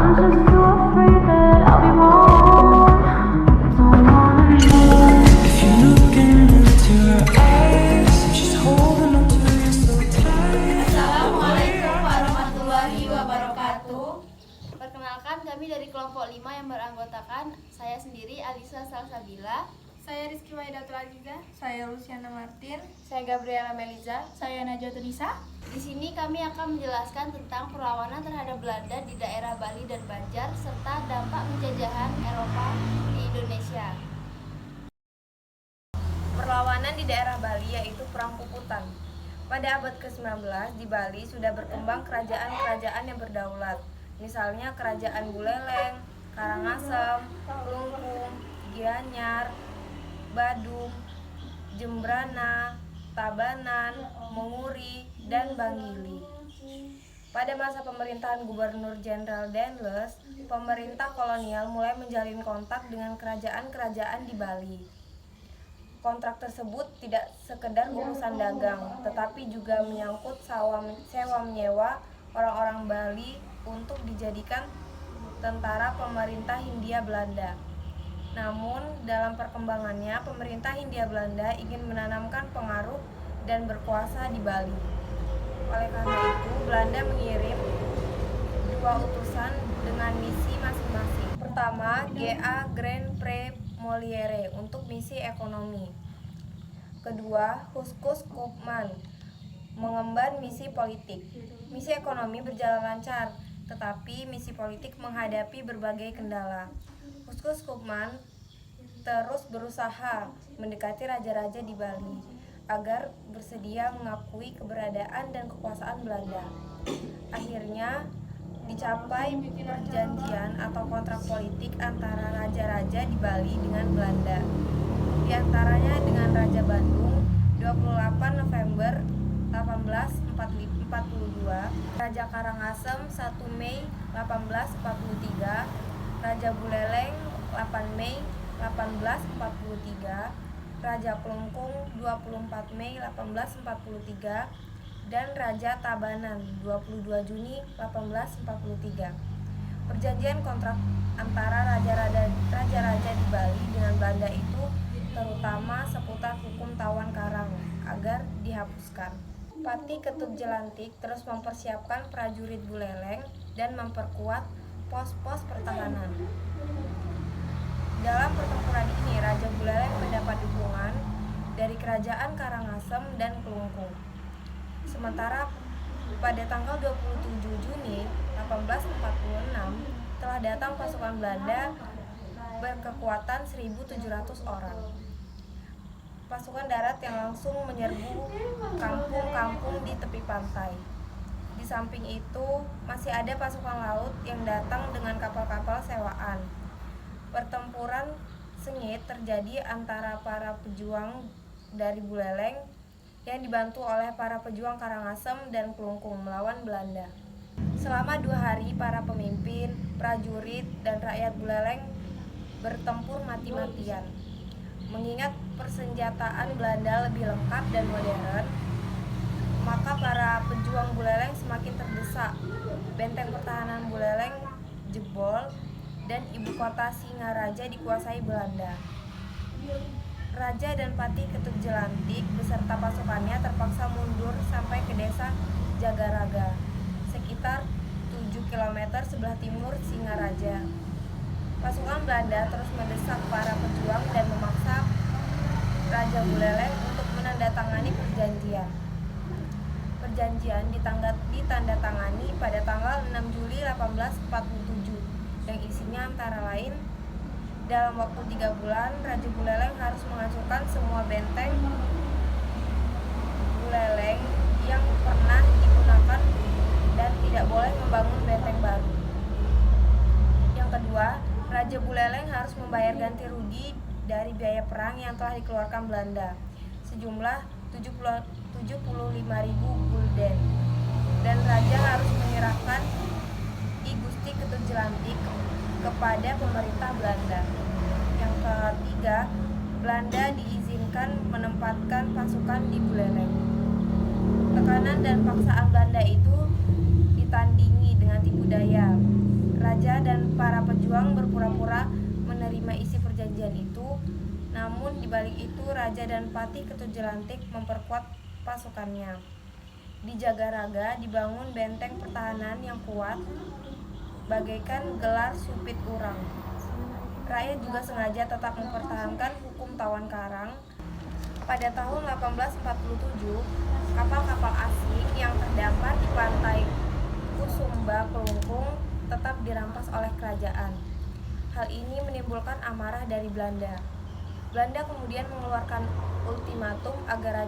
Assalamualaikum warahmatullahi wabarakatuh. Perkenalkan, kami dari kelompok 5 yang beranggotakan saya sendiri Alisa Salsabila, Saya Rizky Waidatul Aziza. Saya Luciana Martin. Saya Gabriela Meliza. Saya Najwa Nisa. Di sini kami akan menjelaskan tentang perlawanan terhadap Belanda di daerah Bali dan Banjar serta dampak penjajahan Eropa di Indonesia. Perlawanan di daerah Bali yaitu Perang Puputan. Pada abad ke-19 di Bali sudah berkembang kerajaan-kerajaan yang berdaulat. Misalnya Kerajaan Buleleng, Karangasem, Klungkung, Gianyar, Badung, Jembrana, Tabanan, Menguri, dan Bangili. Pada masa pemerintahan Gubernur Jenderal Dendles, pemerintah kolonial mulai menjalin kontak dengan kerajaan-kerajaan di Bali. Kontrak tersebut tidak sekedar urusan dagang, tetapi juga menyangkut sewa-menyewa orang-orang Bali untuk dijadikan tentara pemerintah Hindia Belanda. Namun, dalam perkembangannya, pemerintah Hindia Belanda ingin menanamkan pengaruh dan berkuasa di Bali. Oleh karena itu, Belanda mengirim 2 utusan dengan misi masing-masing. Pertama, G.A. Grand Prix Molière untuk misi ekonomi. Kedua, Huskus Koopman mengemban misi politik. Misi ekonomi berjalan lancar, tetapi misi politik menghadapi berbagai kendala. Huskus Koopman terus berusaha mendekati raja-raja di Bali agar bersedia mengakui keberadaan dan kekuasaan Belanda. Akhirnya dicapai perjanjian atau kontrak politik antara raja-raja di Bali dengan Belanda. Di antaranya dengan Raja Bandung 28 November 1842, Raja Karangasem 1 Mei 1843, Raja Buleleng 8 Mei 1843, Raja Klungkung 24 Mei 1843, dan Raja Tabanan 22 Juni 1843. Perjanjian kontrak antara raja-raja di Bali dengan Belanda itu terutama seputar hukum tawan karang agar dihapuskan. Pati Ketut Jelantik terus mempersiapkan prajurit Buleleng dan memperkuat pos-pos pertahanan. Dalam pertempuran ini, Raja Buleleng mendapat dukungan dari kerajaan Karangasem dan Klungkung. Sementara pada tanggal 27 Juni 1846 telah datang pasukan Belanda berkekuatan 1.700 orang. Pasukan darat yang langsung menyerbu kampung-kampung di tepi pantai. Di samping itu, masih ada pasukan laut yang datang dengan kapal-kapal sewaan. Pertempuran sengit terjadi antara para pejuang dari Buleleng yang dibantu oleh para pejuang Karangasem dan Klungkung melawan Belanda. Selama 2 hari, para pemimpin, prajurit, dan rakyat Buleleng bertempur mati-matian. Mengingat persenjataan Belanda lebih lengkap dan modern, maka para pejuang Buleleng semakin terdesak. Benteng pertahanan Buleleng jebol dan ibu kota Singaraja dikuasai Belanda. Raja dan Pati Ketut Jelantik beserta pasukannya terpaksa mundur sampai ke desa Jagaraga, sekitar 7 km sebelah timur Singaraja. Pasukan Belanda terus mendesak para pejuang dan memaksa Raja Buleleng untuk menandatangani perjanjian. Perjanjian ditandatangani pada tanggal 6 Juli 1847 yang isinya antara lain dalam waktu 3 bulan Raja Buleleng harus menghancurkan semua benteng Buleleng yang pernah digunakan dan tidak boleh membangun benteng baru. Yang kedua, Raja Buleleng harus membayar ganti rugi dari biaya perang yang telah dikeluarkan Belanda sejumlah 75.000 gulden, dan Raja harus menyerahkan I Gusti Ketut Jelantik kepada pemerintah Belanda. Yang ketiga, Belanda diizinkan menempatkan pasukan di Buleleng. Tekanan dan paksaan Belanda itu ditandingi dengan tipu daya. Raja dan para pejuang berpura-pura menerima isi perjanjian itu, namun di balik itu Raja dan Patih Ketujelantik memperkuat pasukannya. Di Jagaraga dibangun benteng pertahanan yang kuat, bagaikan gelar Supit Urang. Rakyat juga sengaja tetap mempertahankan hukum tawan karang. Pada tahun 1847, kapal-kapal asing yang terdampar di pantai Kusumba Kelungkung tetap dirampas oleh kerajaan. Hal ini menimbulkan amarah dari Belanda. Belanda kemudian mengeluarkan ultimatum agar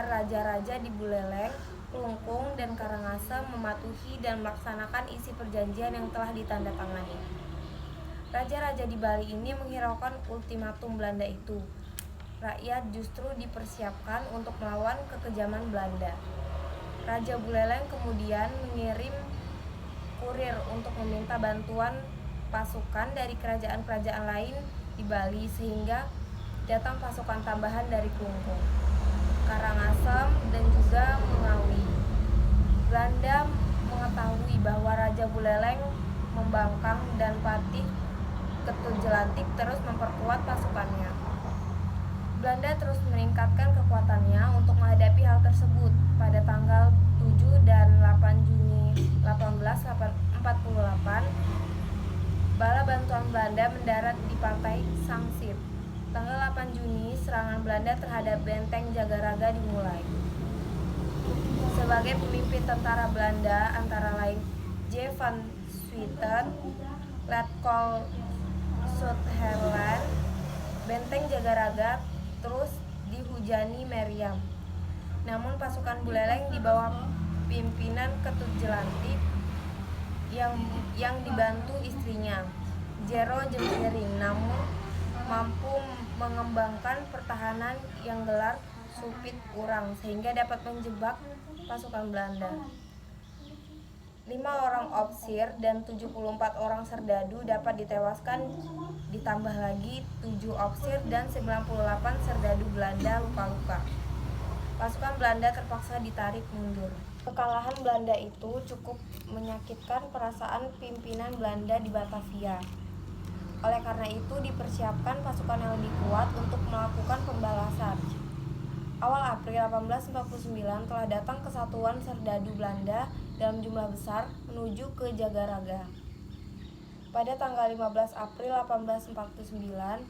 raja-raja di Buleleng, Kelungkung, dan Karangasem mematuhi dan melaksanakan isi perjanjian yang telah ditandatangani. Raja-raja di Bali ini menghiraukan ultimatum Belanda itu. Rakyat justru dipersiapkan untuk melawan kekejaman Belanda. Raja Buleleng kemudian mengirim kurir untuk meminta bantuan pasukan dari kerajaan-kerajaan lain di Bali sehingga datang pasukan tambahan dari Kelungkung, Karangasem, dan juga Mengawi. Belanda mengetahui bahwa Raja Buleleng membangkang dan Patih Ketujelantik terus memperkuat pasukannya. Belanda terus meningkatkan kekuatannya untuk menghadapi hal tersebut. Pada tanggal 7 dan 8 Juni 1848, bala bantuan Belanda mendarat di pantai Sangsit. Tanggal 8 Juni, serangan Belanda terhadap benteng Jagaraga dimulai. Sebagai pemimpin tentara Belanda antara lain J. van Swieten, Letkol Sutherland, benteng Jagaraga terus dihujani meriam. Namun pasukan Buleleng di bawah pimpinan Ketujelantik yang dibantu istrinya, Jero Jempiring, namun mampu mengembangkan pertahanan yang gelar Supit Urang sehingga dapat menjebak pasukan Belanda. 5 orang ofisir dan 74 orang serdadu dapat ditewaskan, ditambah lagi 7 ofisir dan 98 serdadu Belanda luka-luka. Pasukan Belanda terpaksa ditarik mundur. Kekalahan Belanda itu cukup menyakitkan perasaan pimpinan Belanda di Batavia. Oleh karena itu dipersiapkan pasukan yang lebih kuat untuk melakukan pembalasan. Awal April 1849 telah datang kesatuan serdadu Belanda dalam jumlah besar menuju ke Jagaraga. Pada tanggal 15 April 1849,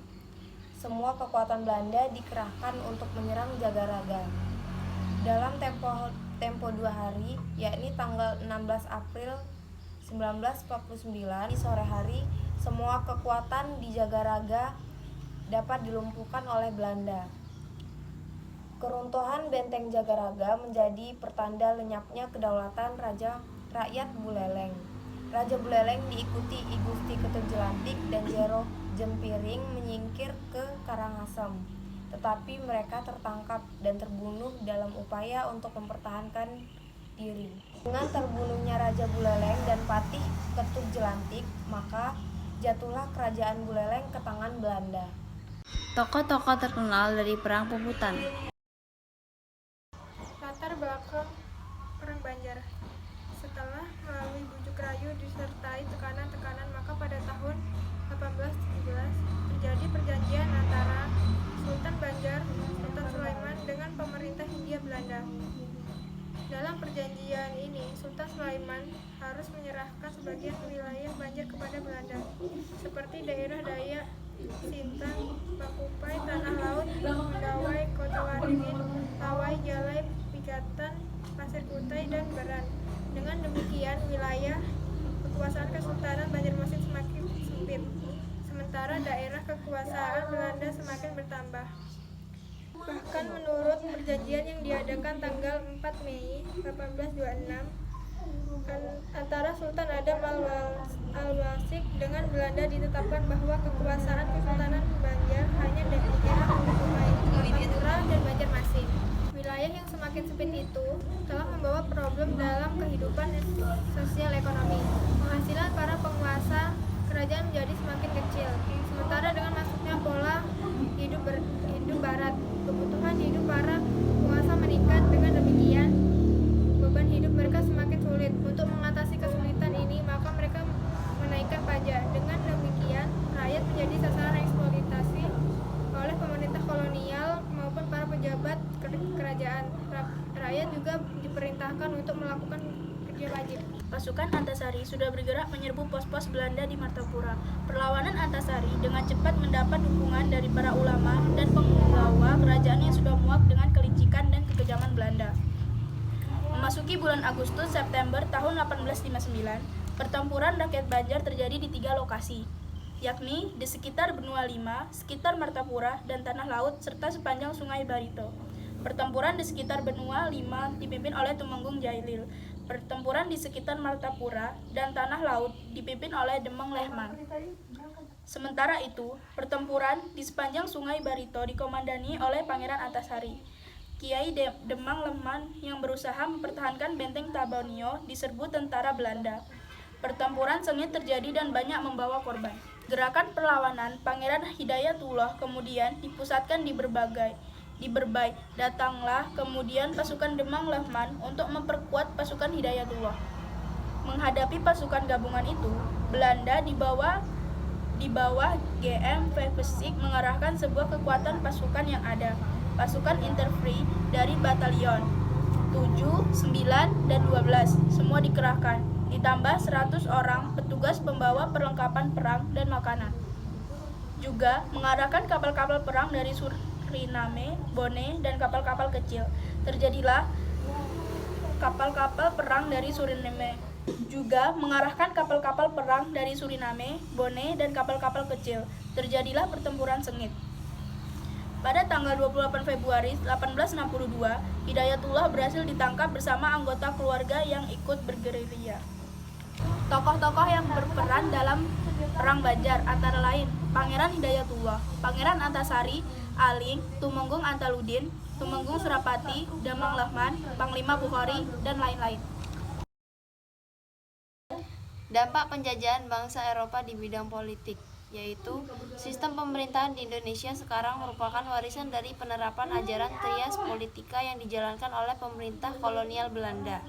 semua kekuatan Belanda dikerahkan untuk menyerang Jagaraga. Dalam tempo 2 hari, yakni tanggal 16 April 1949 di sore hari, semua kekuatan di Jagaraga dapat dilumpuhkan oleh Belanda. Keruntuhan benteng Jagaraga menjadi pertanda lenyapnya kedaulatan rakyat Buleleng. Raja Buleleng diikuti I Gusti Ketujelantik dan Jero Jempiring menyingkir ke Karangasem, tetapi mereka tertangkap dan terbunuh dalam upaya untuk mempertahankan diri. Dengan terbunuhnya Raja Buleleng dan Patih Ketujelantik, maka jatuhlah kerajaan Buleleng ke tangan Belanda. Tokoh-tokoh terkenal dari Perang Puputan. Latar belakang Perang Banjar. Setelah melalui bujuk rayu disertai tekanan-tekanan, maka pada tahun 1817 terjadi perjanjian antara Sultan Banjar, Sultan Sulaiman dengan pemerintah Hindia Belanda. Dalam perjanjian ini, Sultan Sulaiman harus menyerahkan sebagian wilayah Banjar kepada Belanda, seperti daerah Dayak, Sintang, Bakupai, Tanah Laut, Mendawai, Kota Waringin, Lawai, Jalai, Pigatan, Pasir Kutai, dan Beran. Dengan demikian, wilayah kekuasaan Kesultanan Banjarmasin semakin sempit, sementara daerah kekuasaan Belanda semakin bertambah. Bahkan menurut perjanjian yang diadakan tanggal 4 Mei 1826 antara Sultan Adam al-Wasik dengan Belanda, ditetapkan bahwa kekuasaan Kesultanan Banjar hanya daerah Kutai, Madura, dan Banjarmasin. Wilayah yang semakin sempit itu telah membawa problem dalam kehidupan sosial ekonomi. Penghasilan para penguasa kerajaan menjadi semakin kecil, sementara dengan masuknya pola hidup barat, kebutuhan hidup para penguasa meningkat. Dengan demikian, beban hidup mereka semakin sulit. Untuk mengatasi kesulitan ini, maka mereka melakukan kerja wajib. Pasukan Antasari sudah bergerak menyerbu pos-pos Belanda di Martapura. Perlawanan Antasari dengan cepat mendapat dukungan dari para ulama dan penggawa kerajaan yang sudah muak dengan kelicikan dan kekejaman Belanda. Memasuki bulan Agustus September tahun 1859, pertempuran rakyat Banjar terjadi di 3 lokasi, yakni di sekitar Benua Lima, sekitar Martapura, dan Tanah Laut, serta sepanjang Sungai Barito. Pertempuran di sekitar Benua Lima dipimpin oleh Tumenggung Jailil. Pertempuran di sekitar Martapura dan Tanah Laut dipimpin oleh Demang Lehman. Sementara itu, pertempuran di sepanjang Sungai Barito dikomandani oleh Pangeran Antasari. Kiai Demang Lehman yang berusaha mempertahankan benteng Tabonio diserbu tentara Belanda. Pertempuran sengit terjadi dan banyak membawa korban. Gerakan perlawanan Pangeran Hidayatullah kemudian dipusatkan di Berbai. Datanglah kemudian pasukan Demang Lehman untuk memperkuat pasukan Hidayatullah. Menghadapi pasukan gabungan itu, Belanda di bawah GM Vepesik mengerahkan sebuah kekuatan pasukan yang ada. Pasukan infanteri dari batalion 7, 9, dan 12 semua dikerahkan, ditambah 100 orang petugas pembawa perlengkapan perang dan makanan. Juga mengarahkan kapal-kapal perang dari Suriname, Bone, dan kapal-kapal kecil. Terjadilah kapal-kapal perang dari Suriname. Juga mengarahkan kapal-kapal perang dari Suriname, Bone, dan kapal-kapal kecil. Terjadilah pertempuran sengit. Pada tanggal 28 Februari 1862, Hidayatullah berhasil ditangkap bersama anggota keluarga yang ikut bergerilya. Tokoh-tokoh yang berperan dalam Perang Banjar antara lain Pangeran Hidayatullah, Pangeran Antasari, Aling, Tumenggung Antaludin, Tumenggung Surapati, Demang Lehman, Panglima Bukhari, dan lain-lain. Dampak penjajahan bangsa Eropa di bidang politik, yaitu sistem pemerintahan di Indonesia sekarang merupakan warisan dari penerapan ajaran trias politika yang dijalankan oleh pemerintah kolonial Belanda.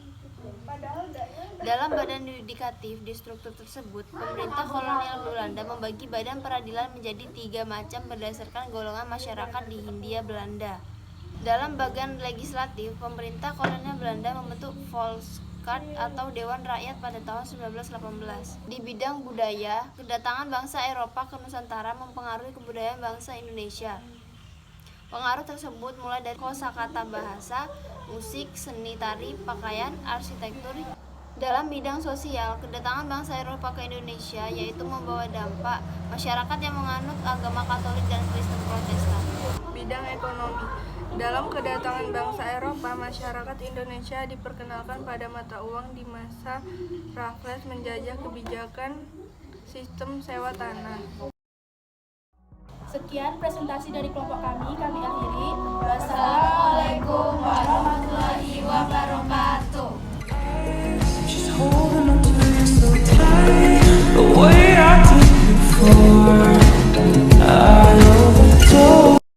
Dalam badan yudikatif di struktur tersebut, pemerintah kolonial Belanda membagi badan peradilan menjadi 3 macam berdasarkan golongan masyarakat di Hindia Belanda. Dalam bagian legislatif, pemerintah kolonial Belanda membentuk Volksraad atau Dewan Rakyat pada tahun 1918. Di bidang budaya, kedatangan bangsa Eropa ke Nusantara mempengaruhi kebudayaan bangsa Indonesia. Pengaruh tersebut mulai dari kosakata bahasa, musik, seni tari, pakaian, arsitektur. Dalam bidang sosial, kedatangan bangsa Eropa ke Indonesia yaitu membawa dampak masyarakat yang menganut agama Katolik dan Kristen Protestan. Bidang ekonomi. Dalam kedatangan bangsa Eropa, masyarakat Indonesia diperkenalkan pada mata uang di masa Raffles menjajah kebijakan sistem sewa tanah. Sekian presentasi dari kelompok kami akhiri. Wassalamualaikum warahmatullahi wabarakatuh.